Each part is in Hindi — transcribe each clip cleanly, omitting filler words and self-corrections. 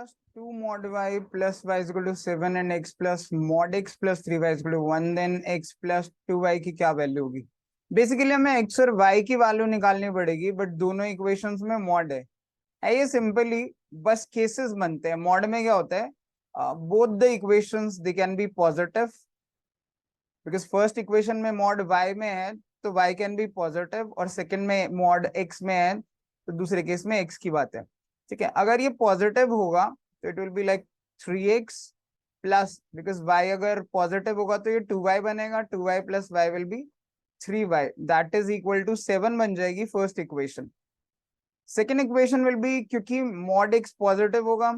plus 2 mod y plus y is equal to 7 and x plus mod x plus 3y is equal to 1, then x plus 2y की क्या वैल्यू होगी? बेसिकली हमें x और y की वैल्यू निकालनी पड़ेगी, बट दोनों इक्वेशंस में मॉड है ये सिंपली बस केसेस बनते हैं। मॉड में क्या होता है, both the equations they can be positive, because first equation में मॉड y में है तो y कैन बी पॉजिटिव, और सेकंड में मॉड x में है तो दूसरे केस में x की बात है। ठीक है, अगर ये पॉजिटिव होगा तो it will be like 3x plus, because y अगर पॉजिटिव होगा तो ये 2y बनेगा, 2y plus y will be 3y, that is equal to 7 बन जाएगी first equation. Second equation will be, क्योंकि मॉड x पॉजिटिव होगा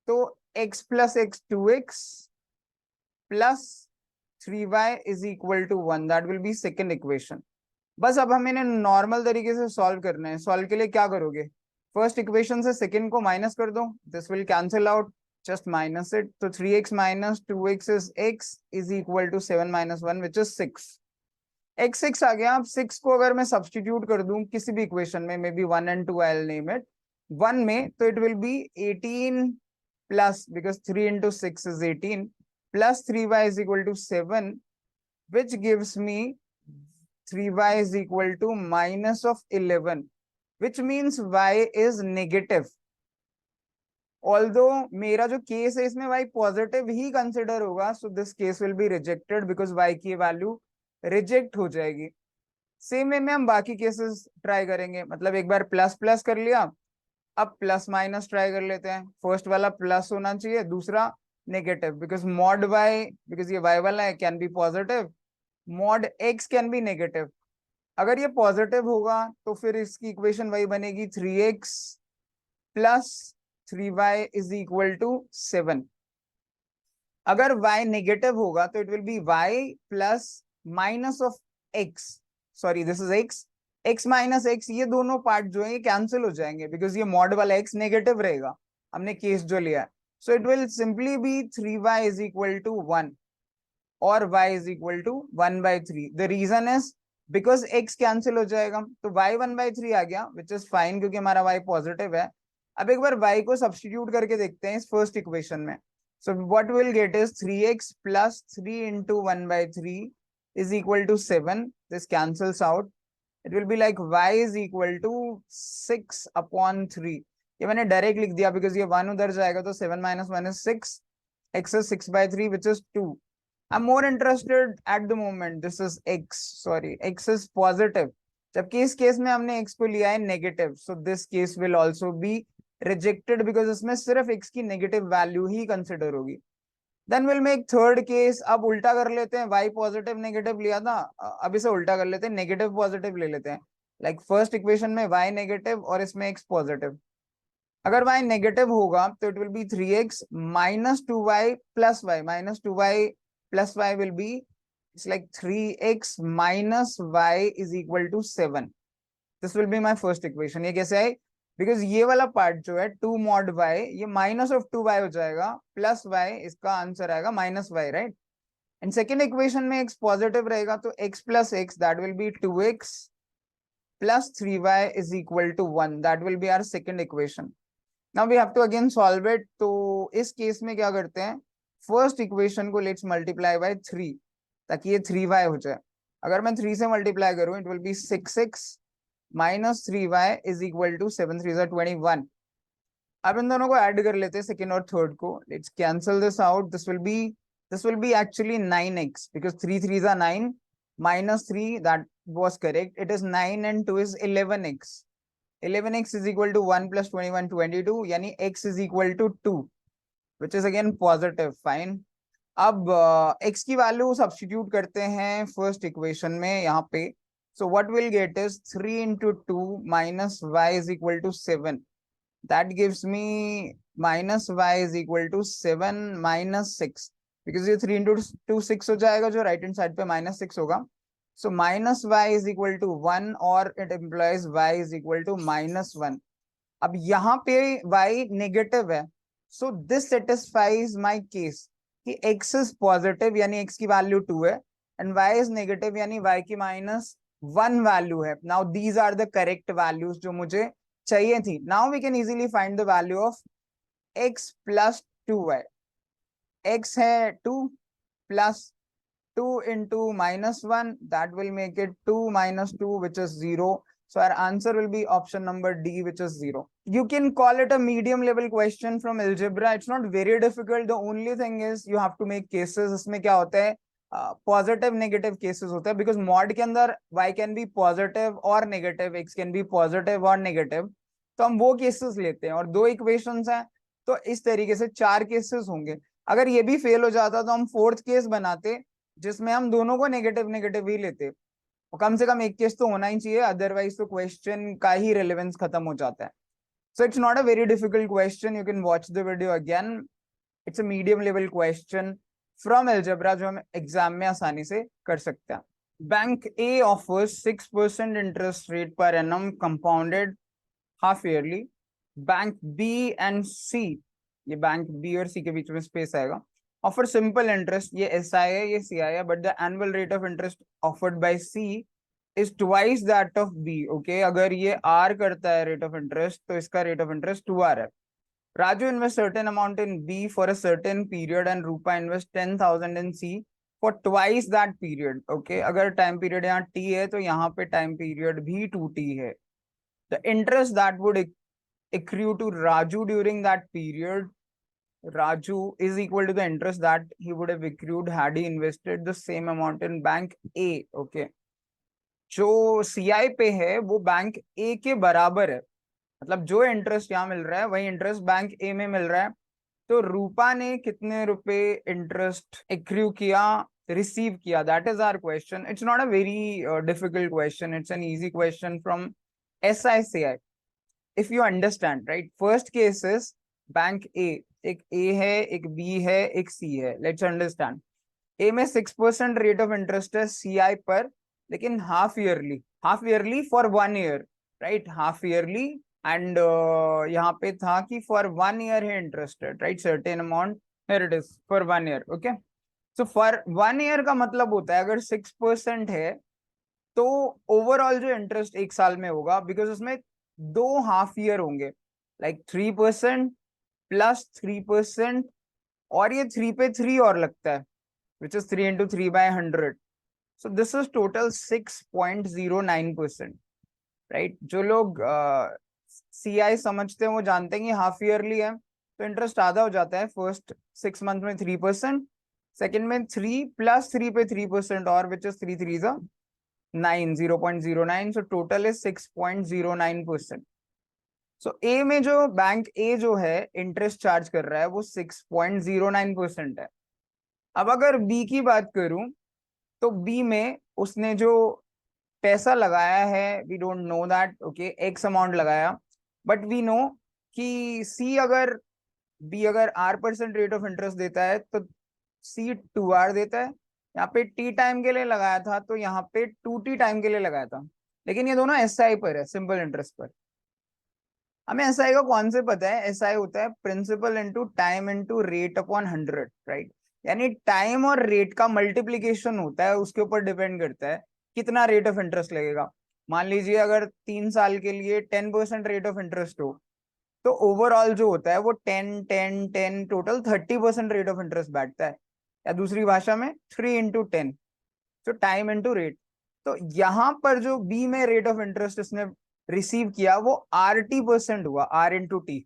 तो x plus x 2x plus 3y is equal to 1, that will be second equation. बस अब हम इन्हें नॉर्मल तरीके से सॉल्व करना है। सॉल्व के लिए क्या करोगे, फर्स्ट इक्वेशन से सेकंड को माइनस कर दो, this will cancel out, just minus it, तो 3x minus 2x is x is equal to 7 minus 1 which is 6। x 6 आ गया। अब 6 को अगर मैं सब्सटीट्यूट कर दूं किसी भी इक्वेशन में, may be 1 and 2 I will name it, 1 में, तो it will B 18 plus, because 3 into 6 is 18 plus 3y is equal to 7, which gives me 3y is equal to minus of 11, which means y is negative. Although मेरा जो केस है इसमें y पॉजिटिव ही कंसिडर होगा, so this case will be rejected because y की वैल्यू रिजेक्ट हो जाएगी। सेम वे में हम बाकी केसेस ट्राई करेंगे, मतलब एक बार प्लस प्लस कर लिया, अब प्लस माइनस ट्राई कर लेते हैं। फर्स्ट वाला प्लस होना चाहिए, दूसरा negative, because mod y, because ये y वाला है, can be positive, mod x can be negative. अगर ये पॉजिटिव होगा तो फिर इसकी इक्वेशन वही बनेगी, 3x plus 3y is equal to 7। अगर y नेगेटिव होगा तो it will B y plus minus of x, sorry this is x minus x, ये दोनों पार्ट जो है ये कैंसिल हो जाएंगे, बिकॉज ये मॉड वाला x नेगेटिव रहेगा, हमने केस जो लिया है। So it will simply be 3y is equal to 1 और y is equal to 1/3। The reason is because x cancel हो जाएगा, तो y 1/3 आ गया, विच इज फाइन क्योंकि हमारा y पॉजिटिव है। अब एक बार y को सब्सटीट्यूट करके देखते हैं इस फर्स्ट इक्वेशन में। So what will get is 3x plus 3 into 1/3 is equal to 7. This cancels out. It will be like y is equal to 6 upon 3. ये मैंने डायरेक्ट लिख दिया बिकॉज ये 1 उधर जाएगा तो 7 minus 1 is 6. x is 6/3 which is 2. I'm more interested at the moment. This is x. Sorry, x is positive. जबकि इस केस में हमने x को लिया है negative, so this case will also be rejected because इसमें सिर्फ x की नेगेटिव वैल्यू ही कंसिडर होगी। Then will make third case. अब उल्टा कर लेते हैं, y पॉजिटिव नेगेटिव लिया था, अब इसे उल्टा कर लेते हैं, नेगेटिव पॉजिटिव ले लेते हैं। लाइक फर्स्ट इक्वेशन में y नेगेटिव और इसमें x पॉजिटिव। अगर y नेगेटिव होगा तो it will be 3x minus 2y plus y, minus 2y plus y will be it's like 3x minus y is equal to 7। This will be my first equation. ये कैसे आई, बिकॉज ये वाला पार्ट जो है 2 mod y, ये माइनस ऑफ 2y हो जाएगा, प्लस y, इसका आंसर आएगा minus y, right. And second equation में x पॉजिटिव रहेगा तो x plus x, that will be 2x plus 3y is equal to 1, that will be our second equation. Now we have to again solve it. तो इस केस में क्या करते हैं, फर्स्ट इक्वेशन को लेट्स मल्टीप्लाई बाय 3 ताकि ये 3y हो जाए। अगर मैं 3 से मल्टीप्लाई करूं it will be 6x minus 3y is equal to 7 3 21। अब इन दोनों को ऐड कर लेते हैं, सेकेंड और थर्ड को। Let's cancel this out, this will B actually 9x because 3 3s are 9 minus 3, that was correct, it is 9 and 2 is 11x। 11x is equal to 1 plus 21 22, यानी x is equal to 2 which is again positive, fine। अब x की वैल्यू सब्स्टिट्यूट करते हैं फर्स्ट इक्वेशन में यहाँ पे। So what we'll get is 3 into 2 minus y is equal to 7. That gives me minus y is equal to 7 minus 6. Because ये 3 into 2 6 हो जाएगा, जो right hand side पे minus 6 होगा। So minus y is equal to 1 और it implies y is equal to minus 1. अब यहाँ पे y negative है। So this satisfies my case कि x is positive यानी x की वैल्यू 2 है, and y is negative यानी y की minus 1 वैल्यू है। Now these are the correct values जो मुझे चाहिए थी। Now we can easily find the value of x plus 2y, x है 2 plus 2 into -1, that will make it 2 minus 2, which is 0. So our answer will be option number D, which is 0. You can call it a medium level question from algebra. It's not very difficult. The only thing is you have to make cases. इसमें क्या होता है, पॉजिटिव नेगेटिव केसेस होते हैं, बिकॉज मॉड के अंदर y कैन बी पॉजिटिव और negative, x can be positive और नेगेटिव, तो हम वो केसेस लेते हैं। और दो इक्वेशंस हैं, तो इस तरीके से 4 केसेस होंगे। अगर ये भी फेल हो जाता तो हम फोर्थ केस बनाते, जिसमें हम दोनों को नेगेटिव नेगेटिव ही लेते, और कम से कम एक केस तो होना ही चाहिए, अदरवाइज तो क्वेश्चन का ही रेलेवेंस खत्म हो जाता है। So it's not a very difficult question, you can watch the video again. It's a medium level question from algebra जो हम एग्जाम में आसानी से कर सकते हैं। Bank A offers 6% interest rate पर annum compounded half yearly. Bank B and C, ये बैंक बी और सी के बीच में स्पेस आएगा, ऑफर सिंपल इंटरेस्ट, ये एस आई है ये सी आई है, but the annual rate of interest offered by C is twice that of B. Okay, अगर ये आर करता है रेट ऑफ इंटरेस्ट, तो इसका रेट ऑफ इंटरेस्ट 2R है। Raju invests certain amount in B for a certain period and Rupa invests 10,000 in C for twice that period. Okay, अगर time period यहाँ T है तो यहाँ पे time period भी 2T है. The interest that would accrue to Raju during that period, Raju, is equal to the interest that he would have accrued had he invested the same amount in bank A. Okay, जो CI पे है वो बैंक A के बराबर है, मतलब जो इंटरेस्ट यहाँ मिल रहा है वही इंटरेस्ट बैंक ए में मिल रहा है। तो रूपा ने कितने रुपए इंटरेस्ट एक्रू किया, रिसीव किया, that is our question. It's not a very difficult question, it's an easy question from SICI if you understand, right. First case is bank A, एक ए है, एक बी है, एक सी है। लेट्स अंडरस्टैंड, ए में 6% रेट ऑफ इंटरेस्ट है CI पर, लेकिन half yearly for 1 year, right, half yearly. And यहाँ पे था कि फॉर 1 ईयर है interested, right, certain amount, here it is for 1 year. Okay, so for 1 year का मतलब होता है अगर 6% है तो ओवरऑल जो इंटरेस्ट एक साल में होगा, बिकॉज उसमें 2 हाफ ईयर होंगे, लाइक 3% प्लस 3%, और ये 3 पे 3 और लगता है, which is 3 into 3 by 100. So this is total 6.09%, right? जो लोग CI समझते हैं वो जानते हैं कि हाफ ईयरली है तो इंटरेस्ट आधा हो जाता है। फर्स्ट 6 मंथ में 3%, सेकेंड में 3 प्लस 3 पे 3% और, which is 3 3 9, 0.09, so total is 6.09%। सो ए में जो बैंक ए जो है इंटरेस्ट चार्ज कर रहा है वो 6.09% है। अब अगर बी की बात करूं तो बी में उसने जो पैसा लगाया है, we don't know that, okay, X amount लगाया, बट वी नो कि सी अगर बी अगर R% रेट ऑफ इंटरेस्ट देता है तो सी 2R देता है। यहाँ पे T टाइम के लिए लगाया था तो यहाँ पे 2T टाइम के लिए लगाया था, लेकिन ये दोनों SI पर है, सिंपल इंटरेस्ट पर। हमें SI का कौन से पता है, SI होता है principal into time into rate upon 100, right, यानी टाइम और रेट का मल्टीप्लीकेशन होता है, उसके ऊपर डिपेंड करता है कितना रेट ऑफ इंटरेस्ट लगेगा। मान लीजिए अगर 3 साल के लिए 10% रेट ऑफ इंटरेस्ट हो तो ओवरऑल जो होता है वो 10 10 10 टोटल 30% रेट ऑफ इंटरेस्ट बैठता है, या दूसरी भाषा में 3 into 10, तो टाइम इंटू रेट। तो यहाँ पर जो बी में रेट ऑफ इंटरेस्ट इसने रिसीव किया वो RT% हुआ, R into T,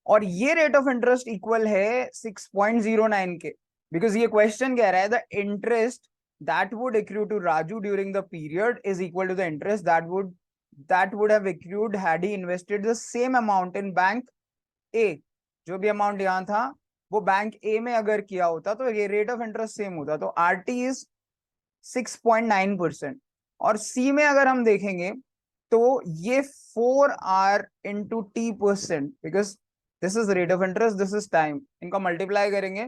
और ये रेट ऑफ इंटरेस्ट इक्वल है 6.09 के, बिकॉज ये क्वेश्चन कह रहा है the interest that would accrue to Raju during the period is equal to the interest that would have accrued had he invested the same amount in bank A. जो भी अमाउंट यहाँ था वो बैंक A में अगर किया होता तो ये रेट ऑफ इंटरेस्ट सेम होता, तो RT इज 6.9%। और C में अगर हम देखेंगे तो ये 4R into T%, because this is rate of interest, this is time, इनका मल्टीप्लाई करेंगे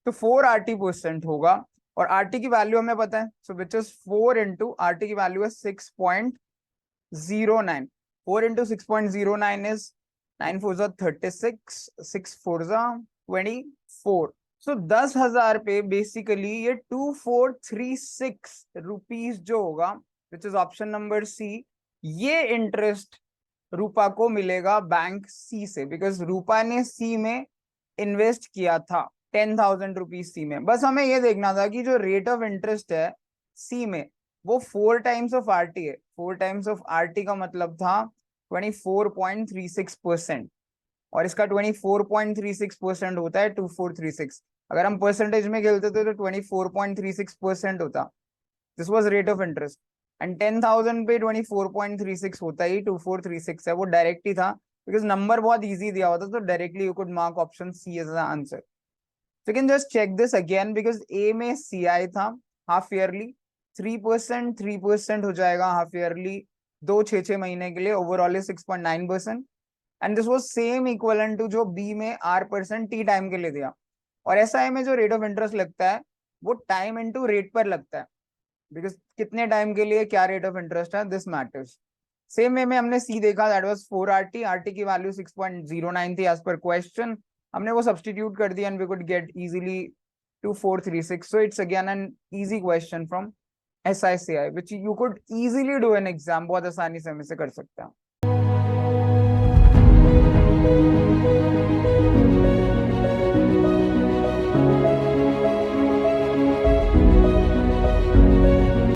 तो 4RT% होगा, और RT की वैल्यू हमें पता है, सो विच इज 4 into RT की वैल्यू है 6.09, 4 into 6.09 is 9 4 36, 6 4 24, सो 10,000 पे बेसिकली ये 2436 रुपीज जो होगा, which is option number C, ये इंटरेस्ट रूपा को मिलेगा बैंक सी से, बिकॉज रूपा ने सी में इन्वेस्ट किया था 10,000 रुपीज सी में। बस हमें ये देखना था कि जो रेट ऑफ इंटरेस्ट है सी में वो 4 टाइम्स ऑफ आरटी है। 4 टाइम्स ऑफ आरटी का मतलब था 24.36%, और इसका 24.36% होता है 2436। अगर हम परसेंटेज में खेलते थे तो 24.36% होता। This was rate of interest, and 10,000 पे 24.36 होता ही 2436 है, वो डायरेक्ट ही था बिकॉज नंबर बहुत इजी दिया हुआ था, तो directly you could mark option C as the answer. So you can just check this again because A में CI था हाफ ईयरली 3% हो जाएगा हाफ ईयरली 2 6 6 महीने के लिए, overall 6.9%, and this was same equivalent to जो B में R% T टाइम के लिए दिया। और SI में जो रेट ऑफ इंटरेस्ट लगता है वो टाइम इनटू रेट पर लगता है, बिकॉज कितने टाइम के लिए क्या रेट ऑफ इंटरेस्ट है, दिस मैटर्स। सेम वे में हमने C देखा, दैट वाज 4RT, RT की वैल्यू 6.09 थी एज पर क्वेश्चन, हमने वो सब्स्टिट्यूट कर दिया and we could get easily 2436। So it's again an easy question from SICI which you could easily do in exam, बहुत आसानी से हम इसे कर सकते हैं।